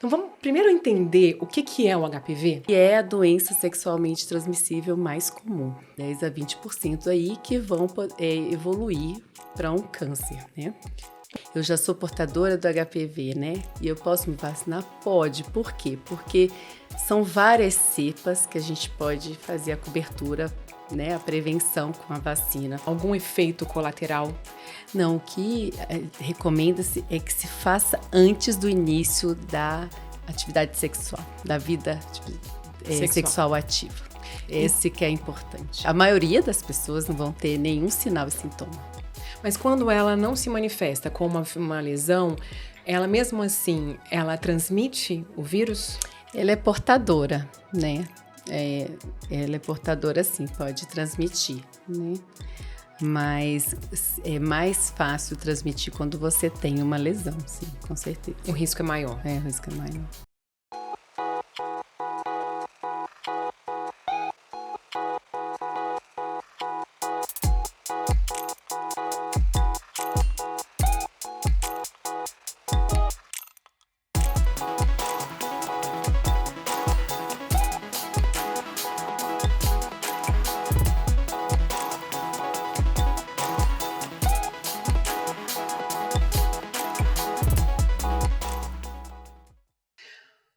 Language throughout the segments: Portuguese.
Então vamos primeiro entender o que é o HPV? Que é a doença sexualmente transmissível mais comum, 10 a 20% aí que vão evoluir para um câncer, né? Eu já sou portadora do HPV, né? E eu posso me vacinar? Pode. Por quê? Porque são várias cepas que a gente pode fazer a cobertura, né? A prevenção com a vacina. Algum efeito colateral? Não, o que recomenda-se é que se faça antes do início da atividade sexual, da vida sexual ativa. Esse que é importante. A maioria das pessoas não vão ter nenhum sinal e sintoma. Mas quando ela não se manifesta com uma lesão, ela mesmo assim, ela transmite o vírus? Ela é portadora, né? Ela é portadora sim, pode transmitir, né? Mas é mais fácil transmitir quando você tem uma lesão, sim, com certeza. O risco é maior. O risco é maior.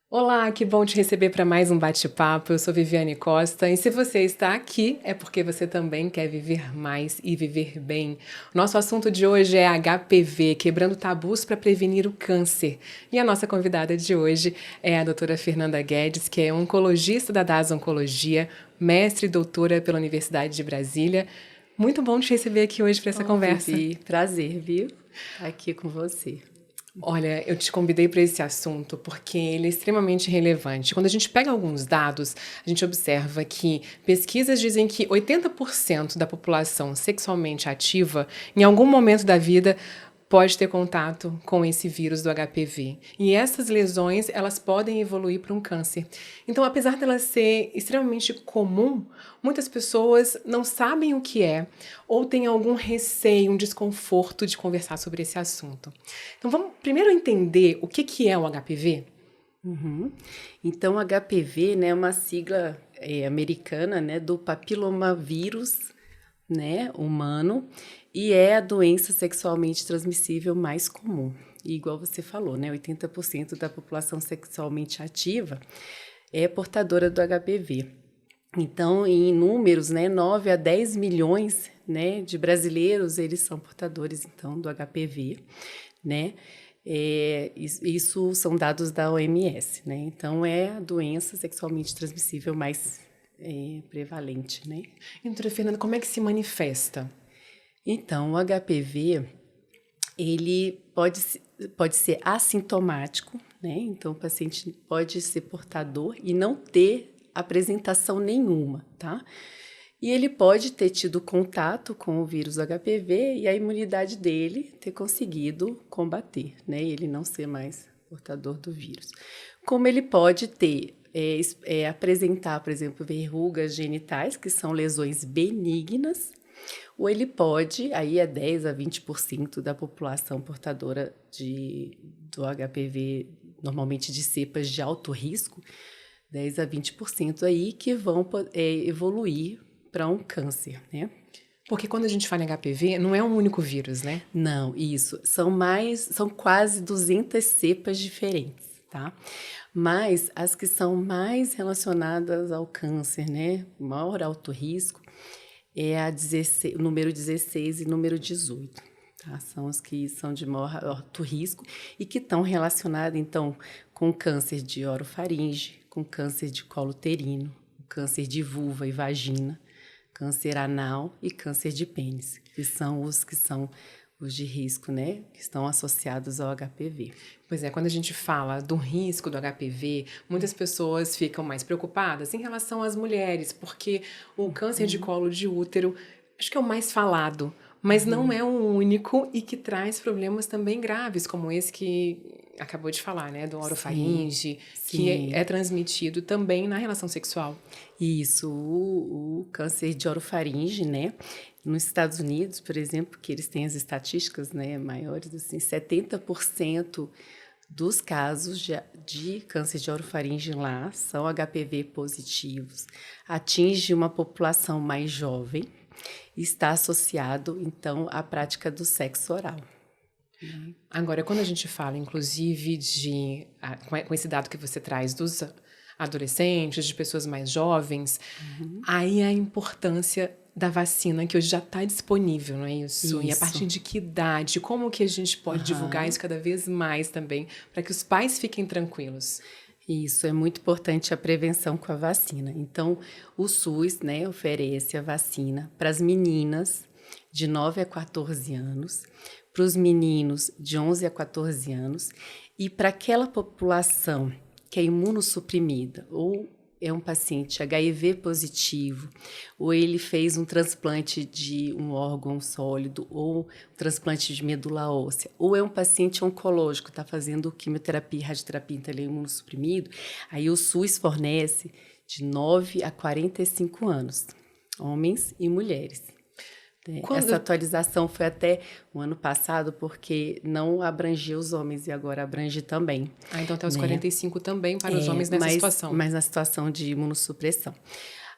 Olá, que bom te receber para mais um bate-papo. Eu sou Viviane Costa e se você está aqui é porque você também quer viver mais e viver bem. Nosso assunto de hoje é HPV, quebrando tabus para prevenir o câncer. E a nossa convidada de hoje é a doutora Fernanda Guedes, que é oncologista da DAS Oncologia, mestre e doutora pela Universidade de Brasília. Muito bom te receber aqui hoje para essa conversa. Vivi, prazer, viu? Estar aqui com você. Olha, eu te convidei para esse assunto porque ele é extremamente relevante. Quando a gente pega alguns dados, a gente observa que pesquisas dizem que 80% da população sexualmente ativa, em algum momento da vida, pode ter contato com esse vírus do HPV. E essas lesões, elas podem evoluir para um câncer. Então, apesar dela ser extremamente comum, muitas pessoas não sabem o que é ou têm algum receio, um desconforto de conversar sobre esse assunto. Então, vamos primeiro entender o que é o HPV? Então, HPV, né, é uma sigla americana, né, do papilomavírus, né, humano, e é a doença sexualmente transmissível mais comum. E igual você falou, né, 80% da população sexualmente ativa é portadora do HPV. Então, em números, né, 9 a 10 milhões, né, de brasileiros, eles são portadores, então, do HPV, né? Isso são dados da OMS, né? Então, é a doença sexualmente transmissível mais prevalente, né? E, doutora Fernanda, como é que se manifesta? Então, o HPV, ele pode ser assintomático, né? Então, o paciente pode ser portador e não ter apresentação nenhuma, tá? E ele pode ter tido contato com o vírus do HPV e a imunidade dele ter conseguido combater, né? E ele não ser mais portador do vírus. Como ele pode ter apresentar, por exemplo, verrugas genitais, que são lesões benignas, ou ele pode, aí é 10 a 20% da população portadora do HPV, normalmente de cepas de alto risco, 10 a 20% aí que vão evoluir para um câncer, né? Porque quando a gente fala em HPV, não é um único vírus, né? Não, isso. São quase 200 cepas diferentes, tá? Mas as que são mais relacionadas ao câncer, né? Maior alto risco, é o número 16 e número 18. Tá? São os que são de maior alto risco e que estão relacionados, então, com câncer de orofaringe, com câncer de colo uterino, câncer de vulva e vagina, câncer anal e câncer de pênis, que são os de risco, né, que estão associados ao HPV. Pois é, quando a gente fala do risco do HPV, muitas pessoas ficam mais preocupadas em relação às mulheres, porque o câncer de colo de útero, acho que é o mais falado, mas não é o único e que traz problemas também graves, como esse que acabou de falar, né, do orofaringe, que é transmitido também na relação sexual. Isso, o câncer de orofaringe, né, nos Estados Unidos, por exemplo, que eles têm as estatísticas, né, maiores, assim, 70% dos casos de câncer de orofaringe lá são HPV positivos, atinge uma população mais jovem e está associado, então, à prática do sexo oral. Agora, quando a gente fala, inclusive, com esse dado que você traz dos adolescentes, de pessoas mais jovens, aí a importância da vacina, que hoje já está disponível, não é isso? E a partir de que idade? Como que a gente pode divulgar isso cada vez mais também, para que os pais fiquem tranquilos? Isso, é muito importante a prevenção com a vacina. Então, o SUS, né, oferece a vacina para as meninas de 9 a 14 anos, para os meninos de 11 a 14 anos e para aquela população que é imunossuprimida ou é um paciente HIV positivo, ou ele fez um transplante de um órgão sólido, ou um transplante de medula óssea, ou é um paciente oncológico, está fazendo quimioterapia, radioterapia, então ele é imunossuprimido, aí o SUS fornece de 9 a 45 anos, homens e mulheres. Essa atualização foi até o ano passado, porque não abrangia os homens e agora abrange também. Então até os 45 também para os homens nessa situação. Mas na situação de imunossupressão.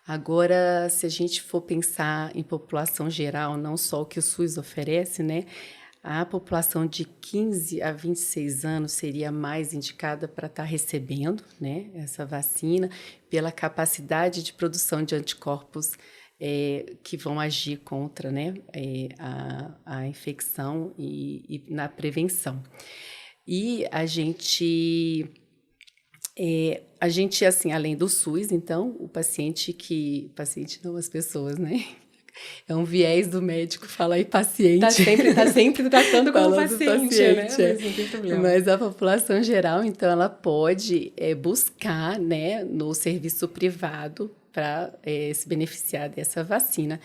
Agora, se a gente for pensar em população geral, não só o que o SUS oferece, né? A população de 15 a 26 anos seria mais indicada para estar recebendo, né, essa vacina, pela capacidade de produção de anticorpos que vão agir contra, né, a infecção e na prevenção. E a gente, assim, além do SUS, então, paciente não, as pessoas, né? É um viés do médico falar em paciente. Tá sempre tratando como paciente, né? Mas não tem problema. Mas a população geral, então, ela pode buscar, né, no serviço privado para se beneficiar dessa vacina.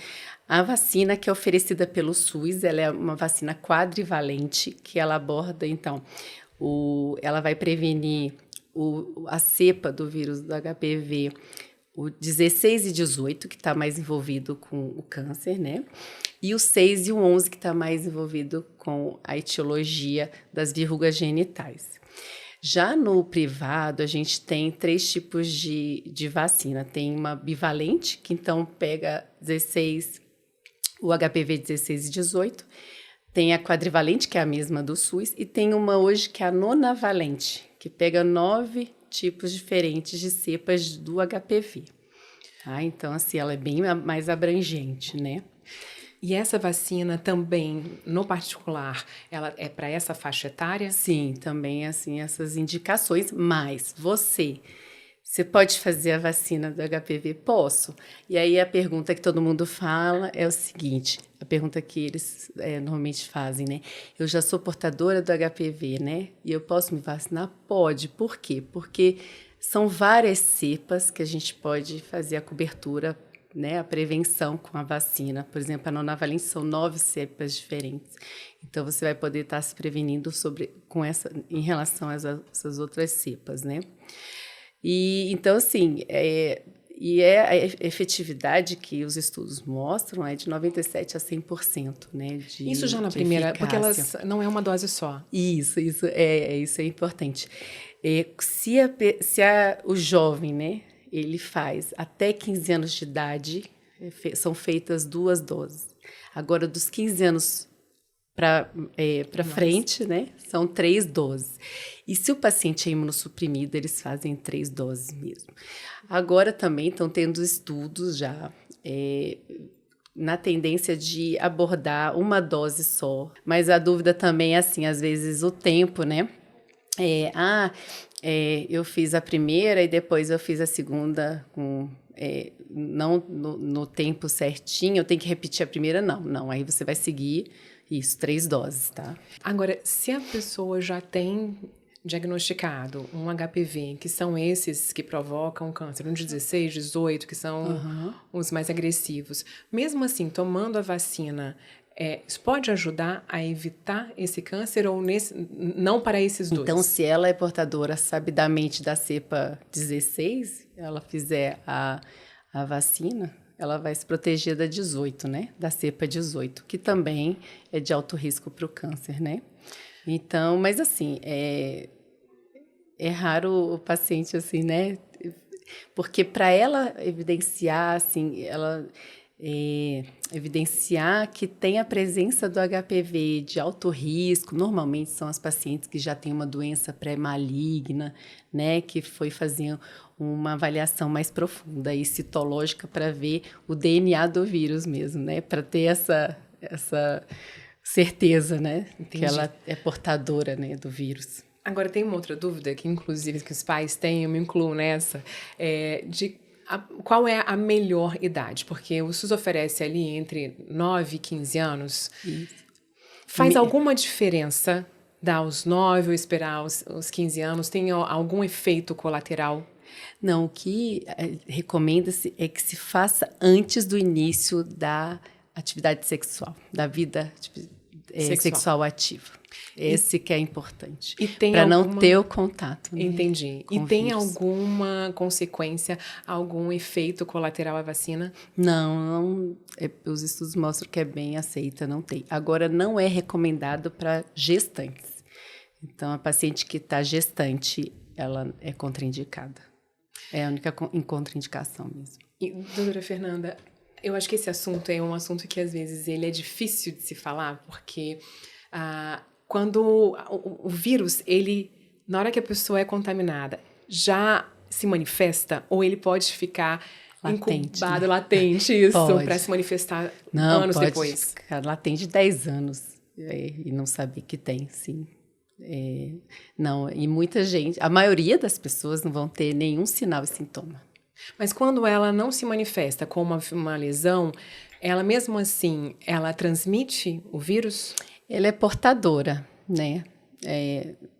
A vacina que é oferecida pelo SUS, ela é uma vacina quadrivalente, que ela aborda, então, ela vai prevenir a cepa do vírus do HPV, o 16 e 18, que está mais envolvido com o câncer, né? E o 6 e o 11, que está mais envolvido com a etiologia das verrugas genitais. Já no privado, a gente tem 3 tipos de vacina. Tem uma bivalente, que então pega o HPV 16 e 18. Tem a quadrivalente, que é a mesma do SUS. E tem uma hoje que é a nonavalente, que pega 9 tipos diferentes de cepas do HPV. Tá? Então, assim, ela é bem mais abrangente, né? E essa vacina também, no particular, ela é para essa faixa etária? Sim, também, assim, essas indicações. Mas você pode fazer a vacina do HPV? Posso. E aí a pergunta que todo mundo fala é o seguinte, a pergunta que eles normalmente fazem, né? Eu já sou portadora do HPV, né? E eu posso me vacinar? Pode. Por quê? Porque são várias cepas que a gente pode fazer a cobertura, né, a prevenção com a vacina. Por exemplo, a nonavalente são 9 cepas diferentes. Então, você vai poder estar se prevenindo em relação a essas outras cepas, né? E, então, assim, a efetividade que os estudos mostram é de 97% a 100%, né? Isso já na primeira, eficácia. Porque elas não é uma dose só. Isso é importante. O jovem, né, ele faz até 15 anos de idade, são feitas 2 doses. Agora, dos 15 anos para frente, né, são 3 doses. E se o paciente é imunossuprimido, eles fazem 3 doses mesmo. Agora também estão tendo estudos já na tendência de abordar uma dose só. Mas a dúvida também é assim, às vezes o tempo, né? Eu fiz a primeira e depois eu fiz a segunda não no tempo certinho, eu tenho que repetir a primeira, não. Aí você vai seguir isso, 3 doses, tá? Agora, se a pessoa já tem diagnosticado um HPV, que são esses que provocam câncer, um de 16, 18, que são os mais agressivos, mesmo assim, tomando a vacina, isso pode ajudar a evitar esse câncer ou não para esses dois? Então, se ela é portadora sabidamente da cepa 16, ela fizer a vacina, ela vai se proteger da 18, né? Da cepa 18, que também é de alto risco para o câncer, né? Então, mas assim, é raro o paciente assim, né? Porque para ela evidenciar, assim, evidenciar que tem a presença do HPV de alto risco, normalmente são as pacientes que já têm uma doença pré-maligna, né, que foi fazer uma avaliação mais profunda e citológica para ver o DNA do vírus mesmo, né, para ter essa certeza, né, que ela é portadora, né, do vírus. Agora, tem uma outra dúvida, que inclusive que os pais têm, eu me incluo nessa, qual é a melhor idade? Porque o SUS oferece ali entre 9 e 15 anos. Isso. Faz alguma diferença dar aos 9 ou esperar os 15 anos? Tem algum efeito colateral? Não, o que recomenda-se é que se faça antes do início da atividade sexual, da vida sexual ativa. Esse que é importante. Para não ter o contato. Né, entendi. E tem alguma consequência, algum efeito colateral à vacina? Não. Os estudos mostram que é bem aceita, não tem. Agora, não é recomendado para gestantes. Então, a paciente que está gestante, ela é contraindicada. É a única contraindicação mesmo. E, doutora Fernanda, eu acho que esse assunto é um assunto que, às vezes, ele é difícil de se falar, porque quando o vírus, ele, na hora que a pessoa é contaminada, já se manifesta, ou ele pode ficar incubado, latente, isso, para se manifestar anos depois? Ficar latente 10 anos e não saber que tem, sim. Não, e muita gente, a maioria das pessoas não vão ter nenhum sinal e sintoma. Mas quando ela não se manifesta com uma lesão, ela mesmo assim, ela transmite o vírus? Ela é portadora, né?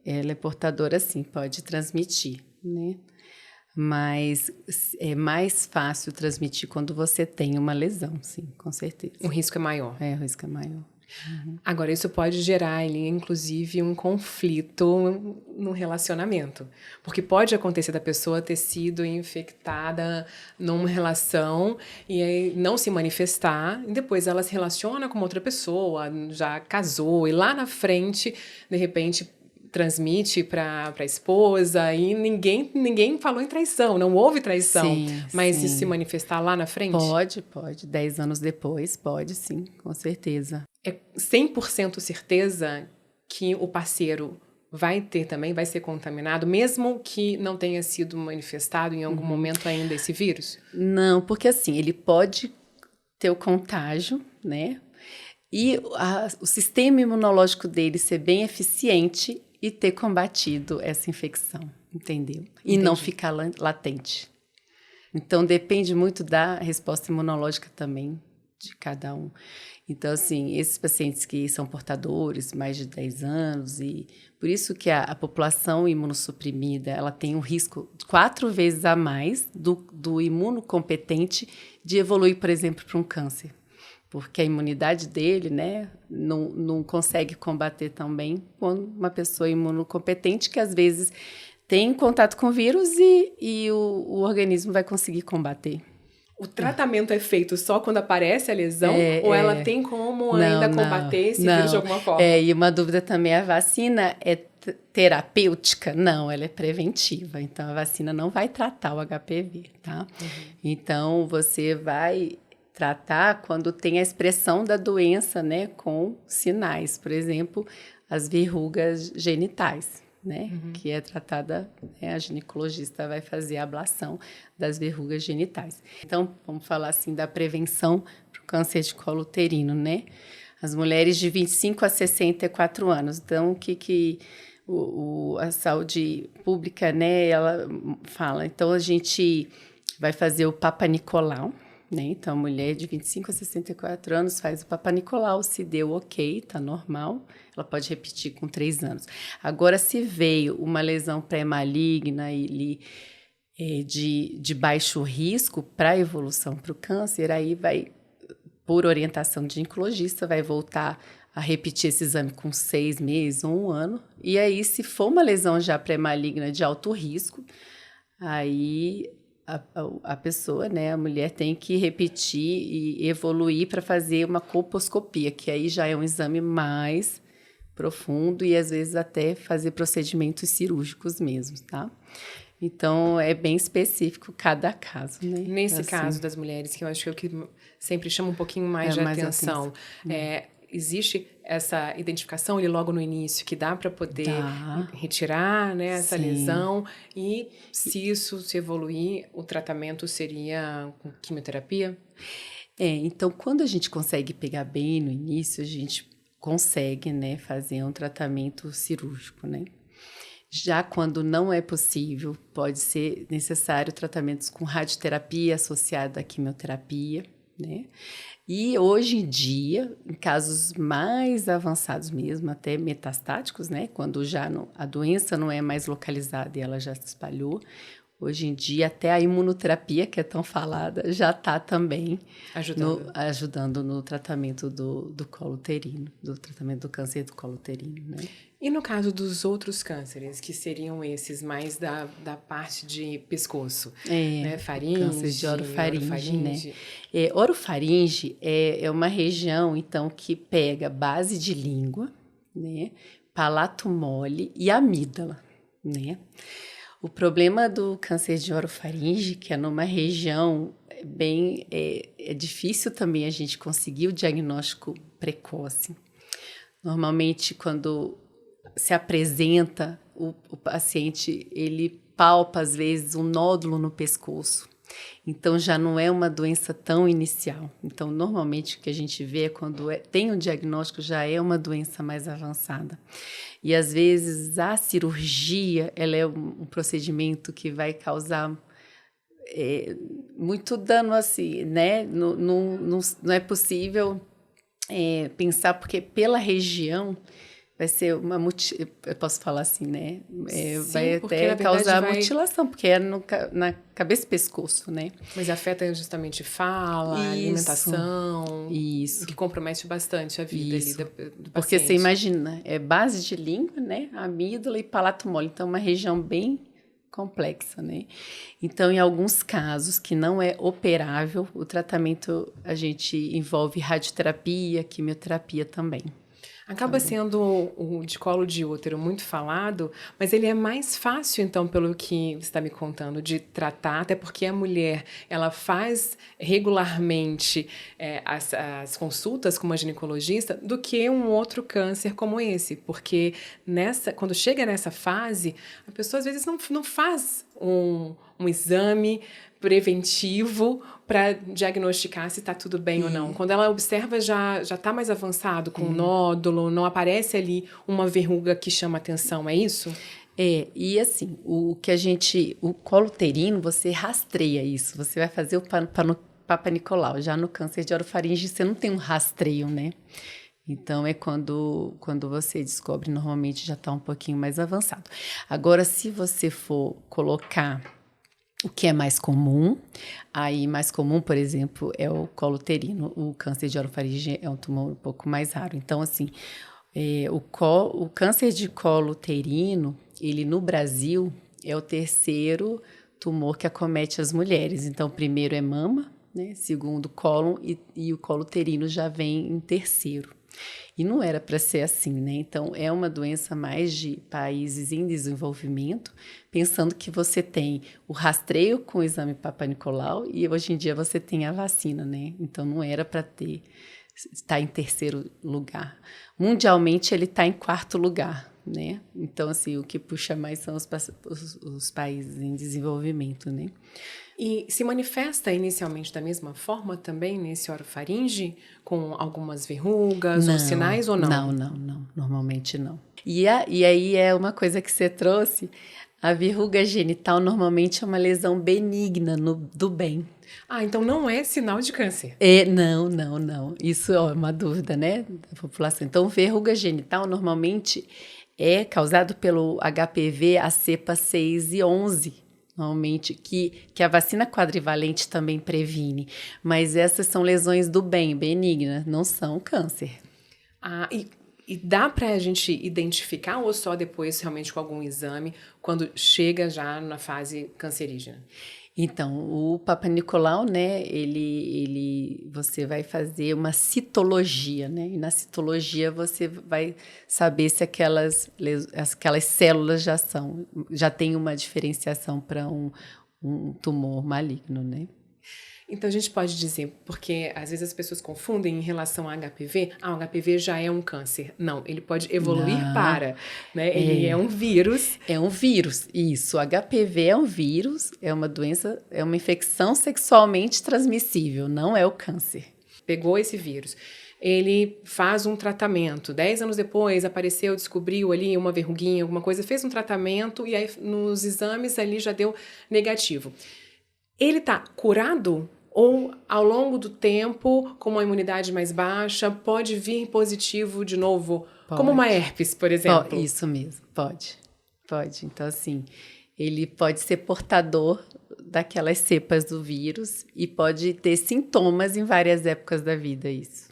Ela é portadora, sim, pode transmitir, né? Mas é mais fácil transmitir quando você tem uma lesão, sim, com certeza. O risco é maior. O risco é maior. Uhum. Agora, isso pode gerar, inclusive, um conflito no relacionamento. Porque pode acontecer da pessoa ter sido infectada numa relação e aí não se manifestar, e depois ela se relaciona com outra pessoa, já casou, e lá na frente, de repente, transmite para a esposa, e ninguém falou em traição, não houve traição. Sim, mas sim. se manifestar lá na frente? Pode. 10 anos depois, pode sim, com certeza. É 100% certeza que o parceiro vai ser contaminado, mesmo que não tenha sido manifestado em algum momento ainda esse vírus? Não, porque assim, ele pode ter o contágio, né? E o sistema imunológico dele ser bem eficiente e ter combatido essa infecção, entendeu? E não ficar latente. Então, depende muito da resposta imunológica também de cada um. Então, assim, esses pacientes que são portadores, mais de 10 anos, e por isso que a população imunossuprimida, ela tem um risco 4 vezes a mais do imunocompetente de evoluir, por exemplo, para um câncer. Porque a imunidade dele, né, não consegue combater tão bem quanto uma pessoa imunocompetente que, às vezes, tem contato com o vírus e o organismo vai conseguir combater. O tratamento é feito só quando aparece a lesão? Ou ela tem como ainda combater esse vírus de alguma forma? E uma dúvida também, a vacina é terapêutica? Não, ela é preventiva. Então, a vacina não vai tratar o HPV, tá? Uhum. Então, você vai tratar quando tem a expressão da doença, né, com sinais. Por exemplo, as verrugas genitais, né, que é tratada, a ginecologista vai fazer a ablação das verrugas genitais. Então, vamos falar assim da prevenção para o câncer de colo uterino, né? As mulheres de 25 a 64 anos. Então, o que a saúde pública, né, ela fala? Então, a gente vai fazer o Papa Nicolau, né? Então, a mulher de 25 a 64 anos faz o Papa Nicolau, se deu ok, tá normal, ela pode repetir com 3 anos. Agora, se veio uma lesão pré-maligna de baixo risco para a evolução para o câncer, aí vai, por orientação de ginecologista, vai voltar a repetir esse exame com 6 meses ou 1 ano. E aí, se for uma lesão já pré-maligna de alto risco, aí a pessoa, né, a mulher tem que repetir e evoluir para fazer uma colposcopia, que aí já é um exame mais profundo e às vezes até fazer procedimentos cirúrgicos mesmo, tá? Então, é bem específico cada caso, né? Nesse Assim, caso das mulheres, que eu acho que é o que sempre chama um pouquinho mais de mais atenção, existe essa identificação ali logo no início, que dá para poder Dá. retirar, né, essa Sim. lesão, e se isso se evoluir, o tratamento seria com quimioterapia? Então, quando a gente consegue pegar bem no início, a gente consegue, né, fazer um tratamento cirúrgico, né? Já quando não é possível, pode ser necessário tratamentos com radioterapia associada à quimioterapia, né? E hoje em dia, em casos mais avançados mesmo, até metastáticos, né? Quando já a doença não é mais localizada e ela já se espalhou, hoje em dia até a imunoterapia, que é tão falada, já está também ajudando no tratamento do colo uterino, do tratamento do câncer do colo uterino, né? E no caso dos outros cânceres, que seriam esses mais da parte de pescoço, né? Faringe, câncer de orofaringe, né? Orofaringe é uma região, então, que pega base de língua, né? Palato mole e amígdala, né? O problema do câncer de orofaringe, que é numa região bem... É difícil também a gente conseguir o diagnóstico precoce. Normalmente, quando se apresenta, o paciente, ele palpa, às vezes, um nódulo no pescoço. Então, já não é uma doença tão inicial. Então, normalmente, o que a gente vê é quando tem um diagnóstico, já é uma doença mais avançada. E, às vezes, a cirurgia, ela é um procedimento que vai causar muito dano, assim, né? Não é possível pensar, porque pela região... vai ser eu posso falar assim, né? Sim, vai até causar mutilação, porque é na cabeça e pescoço, né? Mas afeta justamente fala, alimentação, que compromete bastante a vida ali do paciente. Porque você imagina, é base de língua, né? Amígdala e palato mole, então é uma região bem complexa, né? Então, em alguns casos que não é operável, o tratamento a gente envolve radioterapia, quimioterapia também. Acaba sendo o de colo de útero muito falado, mas ele é mais fácil, então, pelo que você está me contando, de tratar, até porque a mulher, ela faz regularmente as consultas com uma ginecologista do que um outro câncer como esse, porque quando chega nessa fase, a pessoa às vezes não faz um exame preventivo para diagnosticar se está tudo bem ou não. Quando ela observa, já está mais avançado, com nódulo, não aparece ali uma verruga que chama atenção, é isso? E assim, o colo uterino, você rastreia isso, você vai fazer o Papa Nicolau. Já no câncer de orofaringe, você não tem um rastreio, né? Então, é quando você descobre, normalmente já está um pouquinho mais avançado. Agora, se você for colocar o que é mais comum, por exemplo, é o colo uterino. O câncer de orofaringe é um tumor um pouco mais raro. Então, assim, o câncer de colo uterino, ele no Brasil é o terceiro tumor que acomete as mulheres. Então, primeiro é mama, né? Segundo cólon e o colo uterino já vem em terceiro. E não era para ser assim, né? Então, é uma doença mais de países em desenvolvimento, pensando que você tem o rastreio com o exame Papa Nicolau e hoje em dia você tem a vacina, né? Então, não era para estar em terceiro lugar. Mundialmente, ele está em quarto lugar, né? Então, assim, o que puxa mais são os países em desenvolvimento, né? E se manifesta inicialmente da mesma forma também nesse orofaringe, com algumas verrugas ou sinais ou não? Não. Normalmente não. E aí é uma coisa que você trouxe, a verruga genital normalmente é uma lesão benigna do bem. Então não é sinal de câncer. Não. Isso é uma dúvida, né, da população. Então, verruga genital normalmente é causado pelo HPV, a cepa 6 e 11. Normalmente, que a vacina quadrivalente também previne. Mas essas são lesões do bem, benignas, não são câncer. E dá para a gente identificar ou só depois realmente com algum exame, quando chega já na fase cancerígena? Então, o Papa Nicolau, né, você vai fazer uma citologia, né, e na citologia você vai saber se aquelas células já têm uma diferenciação para um tumor maligno, né. Então, a gente pode dizer, porque às vezes as pessoas confundem em relação ao HPV, o HPV já é um câncer. Não, ele pode evoluir né? Ele é um vírus. É um vírus, isso. O HPV é um vírus, é uma doença, é uma infecção sexualmente transmissível, não é o câncer. Pegou esse vírus. Ele faz um tratamento. 10 anos depois, apareceu, descobriu ali uma verruguinha, alguma coisa, fez um tratamento e aí nos exames ali já deu negativo. Ele está curado ou, ao longo do tempo, com uma imunidade mais baixa, pode vir positivo de novo? Pode. Como uma herpes, por exemplo? Isso mesmo, pode. Então, assim, ele pode ser portador daquelas cepas do vírus e pode ter sintomas em várias épocas da vida, isso.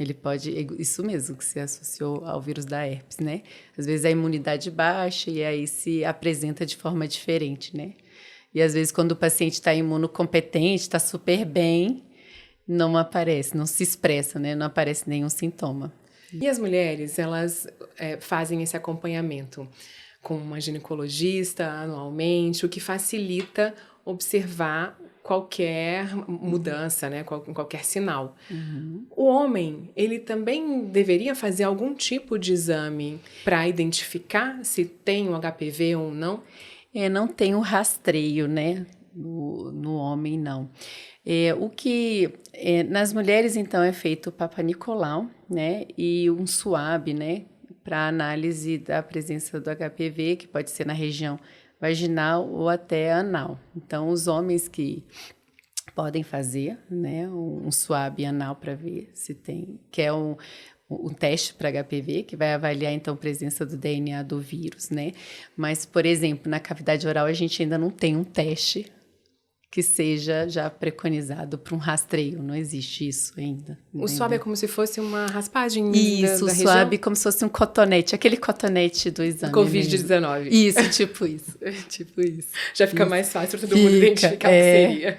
Ele pode, isso mesmo que se associou ao vírus da herpes, né? Às vezes a imunidade baixa e aí se apresenta de forma diferente, né? E às vezes quando o paciente está imunocompetente, está super bem, não aparece, não se expressa, né? Não aparece nenhum sintoma. E as mulheres, elas fazem esse acompanhamento com uma ginecologista anualmente, o que facilita observar qualquer mudança, né? Qualquer sinal. Uhum. O homem, ele também deveria fazer algum tipo de exame para identificar se tem o HPV ou não? Não tem um rastreio, né? No homem, não. Nas mulheres, então, é feito o Papa Nicolau, né? E um SWAB, né? Para análise da presença do HPV, que pode ser na região vaginal ou até anal. Então, os homens que podem fazer, né? Um SWAB anal para ver se tem, que é um teste para HPV, que vai avaliar, então, a presença do DNA do vírus, né? Mas, por exemplo, na cavidade oral, a gente ainda não tem um teste que seja já preconizado para um rastreio. Não existe isso ainda. O SWAB é como se fosse uma raspagem isso, da o SWAB é como se fosse um cotonete, aquele cotonete do exame. Covid-19. Isso, tipo isso. Tipo isso. Já fica mais fácil para todo mundo identificar o que seria.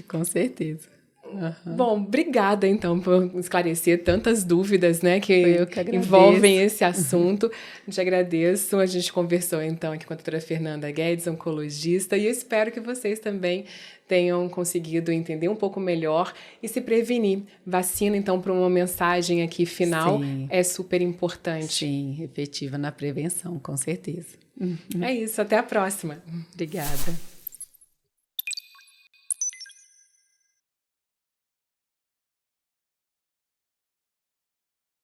Com certeza. Uhum. Bom, obrigada então por esclarecer tantas dúvidas, né, que envolvem esse assunto. Te agradeço. A gente conversou então aqui com a doutora Fernanda Guedes, oncologista, e eu espero que vocês também tenham conseguido entender um pouco melhor e se prevenir. Vacina, então, para uma mensagem aqui final, sim, é super importante. Sim, efetiva na prevenção, com certeza. É isso, até a próxima. Obrigada.